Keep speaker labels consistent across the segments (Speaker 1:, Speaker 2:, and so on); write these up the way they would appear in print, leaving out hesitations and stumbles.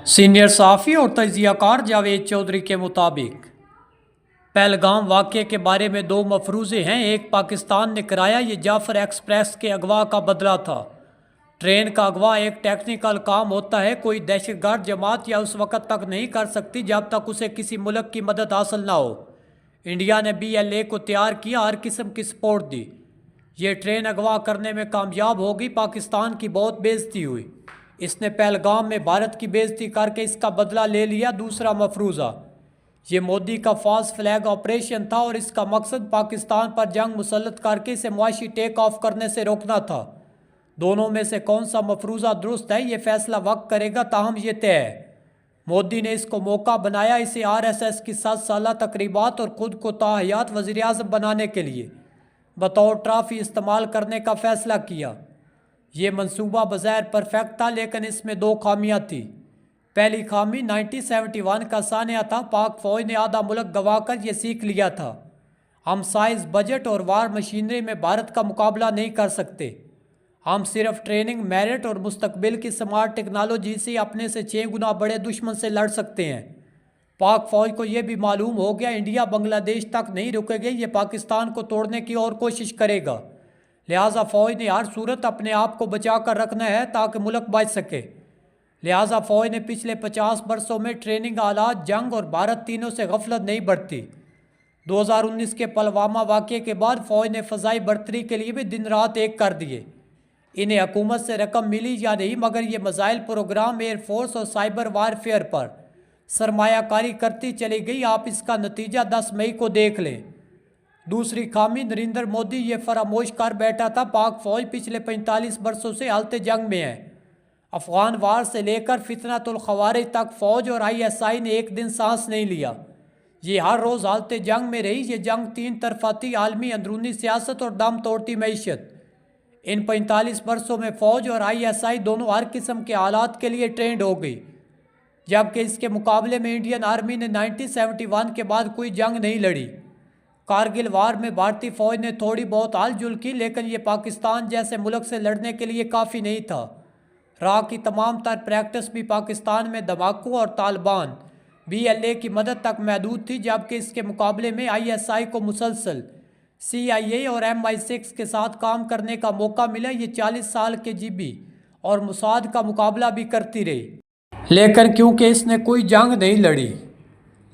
Speaker 1: Senior सहाफ़ी और तजियाकार जावेद चौधरी के मुताबिक पहलगाम वाक़े के बारे में दो मफरूज़े हैं। एक, पाकिस्तान ने कराया, ये जाफ़र एक्सप्रेस के अगवा का बदला था। ट्रेन का अगवा एक टेक्निकल काम होता है, कोई दहशतगर्द जमात या उस वक़्त तक नहीं कर सकती जब तक उसे किसी मुल्क की मदद हासिल ना हो। इंडिया ने BLA को तैयार किया, हर किस्म की सपोर्ट दी। ये ट्रेन अगवा करने में कामयाब होगी। पाकिस्तान की बहुत बेइज्जती हुई। इसने पहलगाम में भारत की बेइज्जती करके इसका बदला ले लिया। दूसरा मफरूज़ा, ये मोदी का फॉल्स फ्लैग ऑपरेशन था और इसका मकसद पाकिस्तान पर जंग मुसल्लत करके इसे मुआशी टेक ऑफ करने से रोकना था। दोनों में से कौन सा मफरूज़ा दुरुस्त है, ये फैसला वक्त करेगा, ताहम ये तय है मोदी ने इसको मौका बनाया, इसे RSS की 7 साला तकरीबात और ख़ुद को ताहयात वज़ीर आज़म बनाने के लिए बतौर ट्राफी इस्तेमाल करने का फ़ैसला किया। ये मंसूबा बज़ाहिर परफेक्ट था, लेकिन इसमें दो खामियां थी। पहली खामी 1971 का सानिया था। पाक फ़ौज ने आधा मुल्क गंवाकर ये सीख लिया था, हम साइज़, बजट और वार मशीनरी में भारत का मुकाबला नहीं कर सकते। हम सिर्फ ट्रेनिंग, मेरिट और मुस्तकबिल की स्मार्ट टेक्नोलॉजी से अपने से 6 गुना बड़े दुश्मन से लड़ सकते हैं। पाक फ़ौज को यह भी मालूम हो गया, इंडिया बांग्लादेश तक नहीं रुकेगी, ये पाकिस्तान को तोड़ने की और कोशिश करेगा। लिहाजा फ़ौज ने हर सूरत अपने आप को बचा कर रखना है ताकि मुल्क बच सके। लिहाजा फ़ौज ने पिछले 50 बरसों में ट्रेनिंग, आलात, जंग और भारत तीनों से गफलत नहीं बरती। 2019 के पुलवामा वाक़े के बाद फ़ौज ने फ़ज़ाई बर्तरी के लिए भी दिन रात एक कर दिए। इन्हें हुकूमत से रकम मिली या नहीं, मगर ये मिसाइल प्रोग्राम, एयरफोर्स और साइबर वारफेयर पर सरमायाकारी करती चली गई। आप इसका नतीजा 10 मई को देख लें। दूसरी खामी, नरेंद्र मोदी ये फरामोश कर बैठा था, पाक फ़ौज पिछले 45 बरसों से हालत जंग में है। अफ़गान वार से लेकर फितनतुल ख़वारिज तक फ़ौज और ISI ने एक दिन सांस नहीं लिया। ये हर रोज़ हालत जंग में रही। ये जंग 3 तरफा थी, आलमी अंदरूनी सियासत और दम तोड़ती मैशत। इन 45 बरसों में फ़ौज और ISI दोनों हर किस्म के हालात के लिए ट्रेंड हो गई, जबकि इसके मुकाबले में इंडियन आर्मी ने 1971 के बाद कोई जंग नहीं लड़ी। कारगिल वार में भारतीय फ़ौज ने थोड़ी बहुत हलचल की, लेकिन ये पाकिस्तान जैसे मुल्क से लड़ने के लिए काफ़ी नहीं था। राह की तमाम तर प्रैक्टिस भी पाकिस्तान में धमाकों और तालिबान BLA की मदद तक महदूद थी, जबकि इसके मुकाबले में ISI को मुसलसल CIA और MI6 के साथ काम करने का मौका मिला। ये 40 साल के GB और मुसाद का मुकाबला भी करती रही, लेकिन क्योंकि इसने कोई जंग नहीं लड़ी,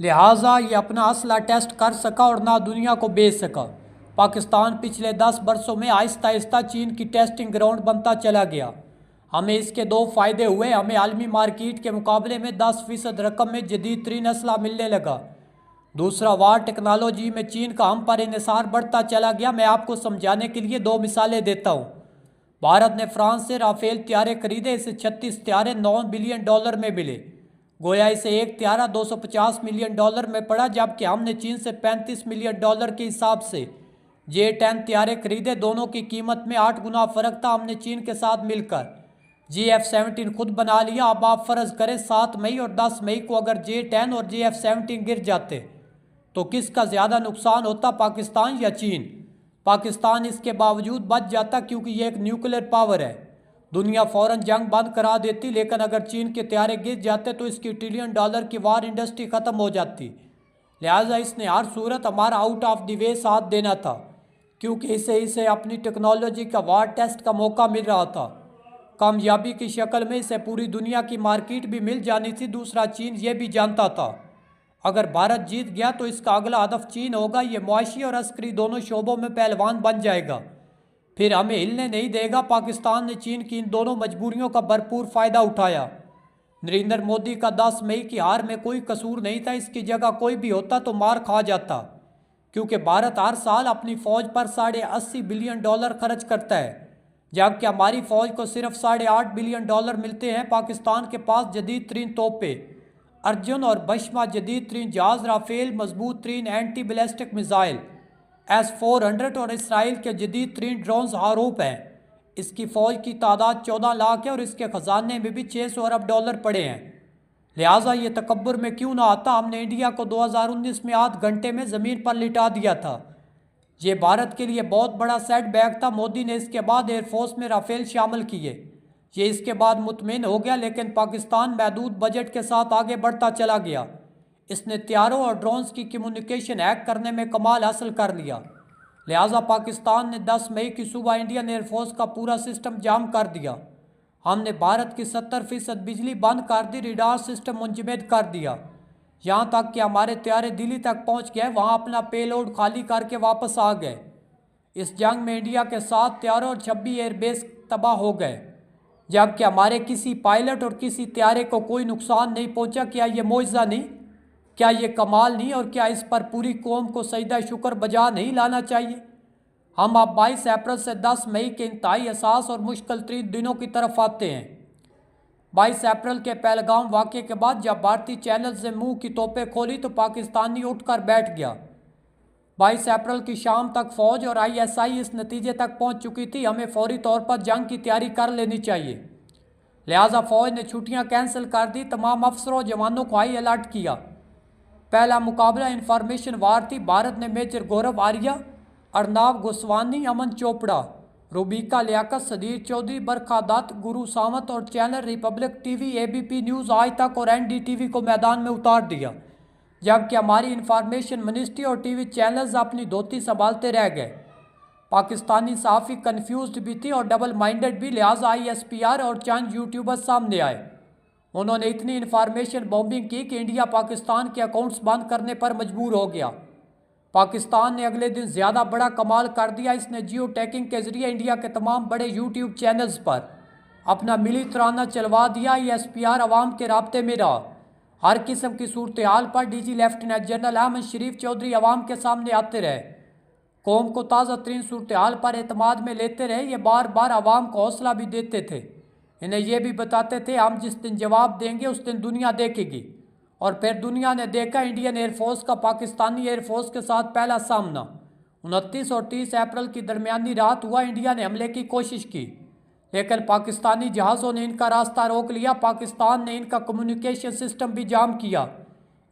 Speaker 1: लिहाजा ये अपना असला टेस्ट कर सका और ना दुनिया को बेच सका। पाकिस्तान पिछले 10 बरसों में आहिस्ता आहिस्ता चीन की टेस्टिंग ग्राउंड बनता चला गया। हमें इसके दो फ़ायदे हुए, हमें आलमी मार्केट के मुकाबले में 10% रकम में जदीद तरीन असला मिलने लगा। दूसरा, वार टेक्नोलॉजी में चीन का हम पर इन्हिसार बढ़ता चला गया। मैं आपको समझाने के लिए दो मिसालें देता हूँ। भारत ने फ्रांस से राफेल त्यारे खरीदे, इसे 36 त्यारे $9 बिलियन में मिले। गोया इसे एक त्यारा $250 मिलियन में पड़ा, जबकि हमने चीन से $35 मिलियन के हिसाब से J-10 त्यारे खरीदे। दोनों की कीमत में 8 गुना फ़र्क था। हमने चीन के साथ मिलकर JF-17 खुद बना लिया। अब आप फ़र्ज़ करें 7 मई और 10 मई को अगर J-10 और JF-17 गिर जाते तो किसका ज़्यादा नुकसान होता, पाकिस्तान या चीन? पाकिस्तान इसके बावजूद बच जाता, क्योंकि ये एक न्यूक्लियर पावर है। दुनिया फ़ौरन जंग बंद करा देती, लेकिन अगर चीन के त्यारे गिर जाते तो इसकी $1 ट्रिलियन की वार इंडस्ट्री ख़त्म हो जाती। लिहाजा इसने हर सूरत हमारा आउट ऑफ द वे साथ देना था, क्योंकि इसे अपनी टेक्नोलॉजी का वार टेस्ट का मौका मिल रहा था। कामयाबी की शक्ल में इसे पूरी दुनिया की मार्केट भी मिल जानी थी। दूसरा, चीन ये भी जानता था अगर भारत जीत गया तो इसका अगला हदफ चीन होगा। ये मुआशी और अस्करी दोनों शोबों में पहलवान बन जाएगा, फिर हमें हिलने नहीं देगा। पाकिस्तान ने चीन की इन दोनों मजबूरियों का भरपूर फ़ायदा उठाया। नरेंद्र मोदी का 10 मई की हार में कोई कसूर नहीं था। इसकी जगह कोई भी होता तो मार खा जाता, क्योंकि भारत हर साल अपनी फ़ौज पर $80 बिलियन खर्च करता है, जबकि हमारी फ़ौज को सिर्फ $8.5 बिलियन मिलते हैं। पाकिस्तान के पास जदीद तरीन तोपें अर्जुन और बशमा, जदीद तरीन जहाज़ राफेल, मजबूत तरीन एंटी बैलिस्टिक मिसाइल S-400 और इसराइल के जदीद तरीन ड्रोन्स हारूप हैं। इसकी फ़ौज की तादाद 14 लाख है और इसके ख़जाने में भी $600 अरब पड़े हैं। लिहाजा ये तकब्बुर में क्यों ना आता। हमने इंडिया को 2019 में आध घंटे में ज़मीन पर लिटा दिया था। ये भारत के लिए बहुत बड़ा सेटबैक था। मोदी ने इसके बाद एयरफोर्स में राफेल शामिल किए, ये इसके बाद मुतमिन हो गया, लेकिन पाकिस्तान महदूद बजट के साथ आगे बढ़ता चला गया। इसने हथियारों और ड्रोन्स की कम्युनिकेशन हैक करने में कमाल हासिल कर लिया। लिहाजा पाकिस्तान ने 10 मई की सुबह इंडियन एयरफोर्स का पूरा सिस्टम जाम कर दिया। हमने भारत की 70% बिजली बंद कर दी, रेडार सिस्टम मुंजमद कर दिया, यहाँ तक कि हमारे तैयारे दिल्ली तक पहुँच गए, वहाँ अपना पेलोड खाली करके वापस आ गए। इस जंग में इंडिया के 7 तैयारों और 26 एयरबेस तबाह हो गए, जबकि हमारे किसी पायलट और किसी तैयारे को कोई नुकसान नहीं पहुँचा। क्या ये मौजज़ा नहीं? क्या ये कमाल नहीं? और क्या इस पर पूरी कौम को सजदा शुक्र बजा नहीं लाना चाहिए? हम अब 22 अप्रैल से 10 मई के इंतहाई हसास और मुश्किल तरीन दिनों की तरफ आते हैं। 22 अप्रैल के पहलगाम वाक़े के बाद जब भारतीय चैनल से मुंह की तोपें खोली तो पाकिस्तानी उठकर बैठ गया। 22 अप्रैल की शाम तक फ़ौज और ISI इस नतीजे तक पहुंच चुकी थी, हमें फौरी तौर पर जंग की तैयारी कर लेनी चाहिए। लिहाजा फ़ौज ने छुट्टियां कैंसिल कर दी, तमाम अफसरों और जवानों को हाई अलर्ट किया। पहला मुकाबला इंफॉर्मेशन वार थी। भारत ने मेजर गौरव आर्या, अर्नाब गोस्वामी, अमन चोपड़ा, रूबिका लियाकत, सदीर चौधरी, बरखा दत्त, गुरु सावंत और channel Republic TV, ABP news, आज तक और NDTV को मैदान में उतार दिया, जबकि हमारी इंफॉर्मेशन मिनिस्ट्री और TV चैनल्स अपनी धोती संभालते रह गए। पाकिस्तानी सहाफ़ी कन्फ्यूज्ड भी थी और डबल माइंडेड भी। लिहाजा ISPR और चंद यूट्यूबर्स सामने आए। उन्होंने इतनी इंफॉर्मेशन बॉम्बिंग की कि इंडिया पाकिस्तान के अकाउंट्स बंद करने पर मजबूर हो गया। पाकिस्तान ने अगले दिन ज़्यादा बड़ा कमाल कर दिया। इसने जियो टैगिंग के ज़रिए इंडिया के तमाम बड़े यूट्यूब चैनल्स पर अपना मिली तराना चलवा दिया। ISPR अवाम के राब्ते में रहा। हर किस्म की सूरत हाल पर DG लेफ्टिनेंट जनरल अहमद शरीफ चौधरी अवाम के सामने आते रहे, कौम को ताज़ा तरीन सूरत हाल पर एतमाद में लेते रहे। ये बार बार अवाम को हौसला भी देते थे। इन्हें यह भी बताते थे हम जिस दिन जवाब देंगे उस दिन दुनिया देखेगी। और फिर दुनिया ने देखा इंडियन एयरफोर्स का पाकिस्तानी एयरफोर्स के साथ पहला सामना। 29 और 30 अप्रैल की दरमियानी रात हुआ। इंडिया ने हमले की कोशिश की, लेकिन पाकिस्तानी जहाज़ों ने इनका रास्ता रोक लिया। पाकिस्तान ने इनका कम्युनिकेशन सिस्टम भी जाम किया।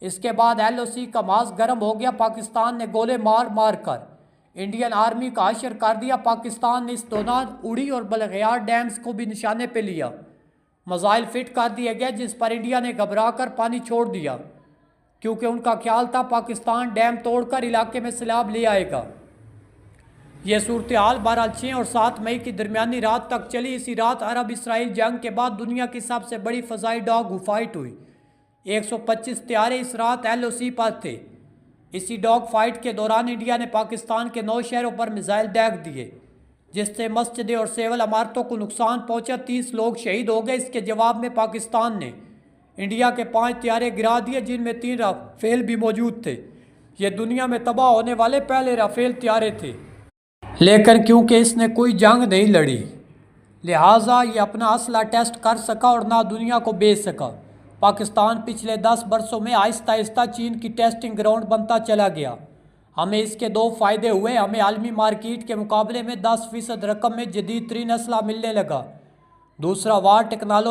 Speaker 1: इसके बाद LOC का मास गर्म हो गया। पाकिस्तान ने गोले मार मार कर इंडियन आर्मी का हशर कर दिया। पाकिस्तान ने इस दौरान उड़ी और बलगयार डैम्स को भी निशाने पे लिया। मिसाइल फिट कर दिए गए, जिस पर इंडिया ने घबरा कर पानी छोड़ दिया, क्योंकि उनका ख्याल था पाकिस्तान डैम तोड़कर इलाके में सैलाब ले आएगा। यह सूरत हाल बहरहाल 6 और 7 मई की दरमियानी रात तक चली। इसी रात अरब इसराइल जंग के बाद दुनिया की सबसे बड़ी फ़ज़ाई डॉग फाइट हुई। 125 तैयारे इस रात LOC पर थे। इसी डॉग फाइट के दौरान इंडिया ने पाकिस्तान के 9 शहरों पर मिसाइल दाग दिए, जिससे मस्जिदें और सिविल इमारतों को नुकसान पहुंचा। 30 लोग शहीद हो गए। इसके जवाब में पाकिस्तान ने इंडिया के 5 तैयारे गिरा दिए, जिनमें 3 राफेल भी मौजूद थे। ये दुनिया में तबाह होने वाले पहले राफेल तैयारे थे, लेकिन क्योंकि इसने कोई जंग नहीं लड़ी, लिहाजा ये अपना असला टेस्ट कर सका और ना दुनिया को बेच सका। पाकिस्तान पिछले 10 बरसों में आहिस्ता आहिस्ता चीन की टेस्टिंग ग्राउंड बनता चला गया। हमें इसके 2 फ़ायदे हुए। हमें आलमी मार्केट के मुकाबले में 10% रकम में जदीद तरीन असला मिलने लगा। दूसरा, वार टेक्नोलॉजी